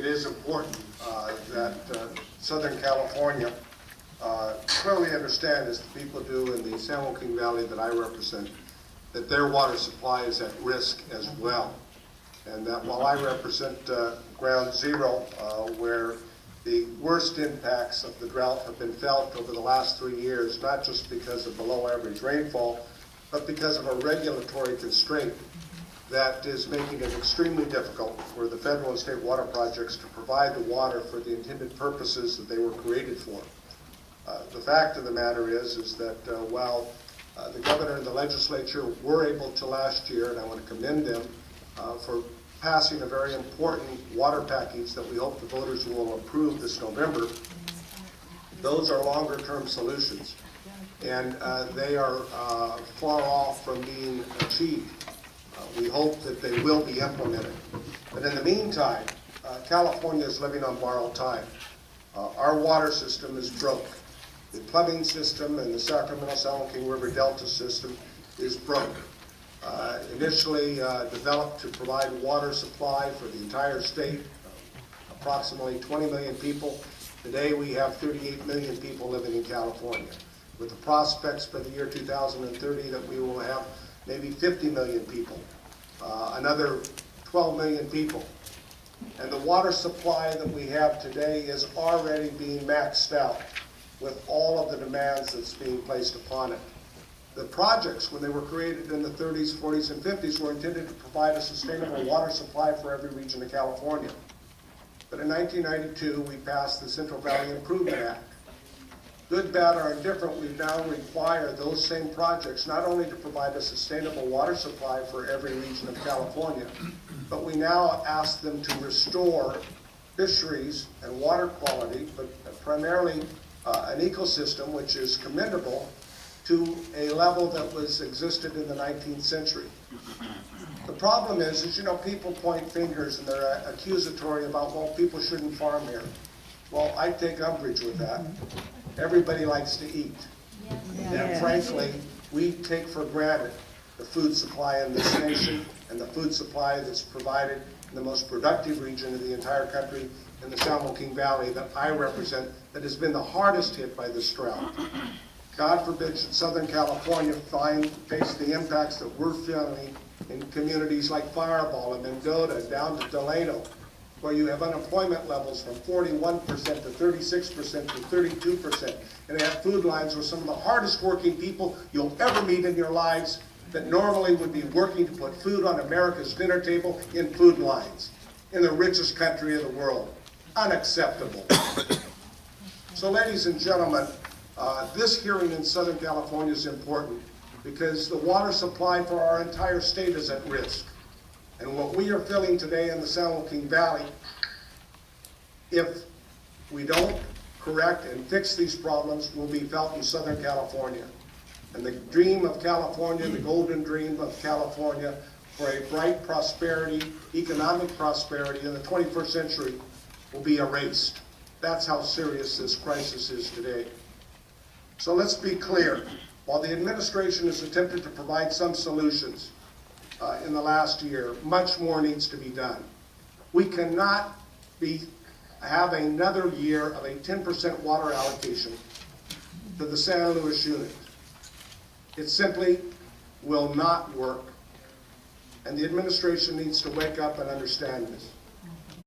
it is important that Southern California clearly understand, as the people do in the San Joaquin Valley that I represent, that their water supply is at risk as well. And that while I represent ground zero, where the worst impacts of the drought have been felt over the last 3 years, not just because of below average rainfall, but because of a regulatory constraint that is making it extremely difficult for the federal and state water projects to provide the water for the intended purposes that they were created for. The fact of the matter is that while the governor and the legislature were able to last year, and I want to commend them for passing a very important water package that we hope the voters will approve this November, those are longer term solutions. And they are far off from being achieved. We hope that they will be implemented. But in the meantime, California is living on borrowed time. Our water system is broke. The plumbing system and the Sacramento-San Joaquin River Delta system is broke. Initially developed to provide water supply for the entire state, approximately 20 million people. Today we have 38 million people living in California, with the prospects for the year 2030 that we will have maybe 50 million people, another 12 million people. And the water supply that we have today is already being maxed out with all of the demands that's being placed upon it. The projects, when they were created in the 30s, 40s, and 50s, were intended to provide a sustainable water supply for every region of California. But in 1992, we passed the Central Valley Improvement Act. Good, bad, or indifferent, we now require those same projects not only to provide a sustainable water supply for every region of California, but we now ask them to restore fisheries and water quality, but primarily an ecosystem which is commendable, to a level that was existed in the 19th century. The problem is, you know, people point fingers and they're accusatory about, well, people shouldn't farm here. Well, I take umbrage with that. Everybody likes to eat. And frankly, we take for granted the food supply in this nation and the food supply that's provided in the most productive region of the entire country, in the San Joaquin Valley that I represent, that has been the hardest hit by this drought. God forbid should Southern California face the impacts that we're feeling in communities like Fireball and Mendota, down to Delano, where you have unemployment levels from 41% to 36% to 32%, and they have food lines with some of the hardest working people you'll ever meet in your lives that normally would be working to put food on America's dinner table in food lines in the richest country of the world. Unacceptable. So, ladies and gentlemen, this hearing in Southern California is important because the water supply for our entire state is at risk. And what we are feeling today in the San Joaquin Valley, if we don't correct and fix these problems, will be felt in Southern California. And the dream of California, the golden dream of California for a bright prosperity, economic prosperity in the 21st century will be erased. That's how serious this crisis is today. So let's be clear. While the administration has attempted to provide some solutions in the last year, much more needs to be done. We cannot have another year of a 10% water allocation to the San Luis unit. It simply will not work. And the administration needs to wake up and understand this.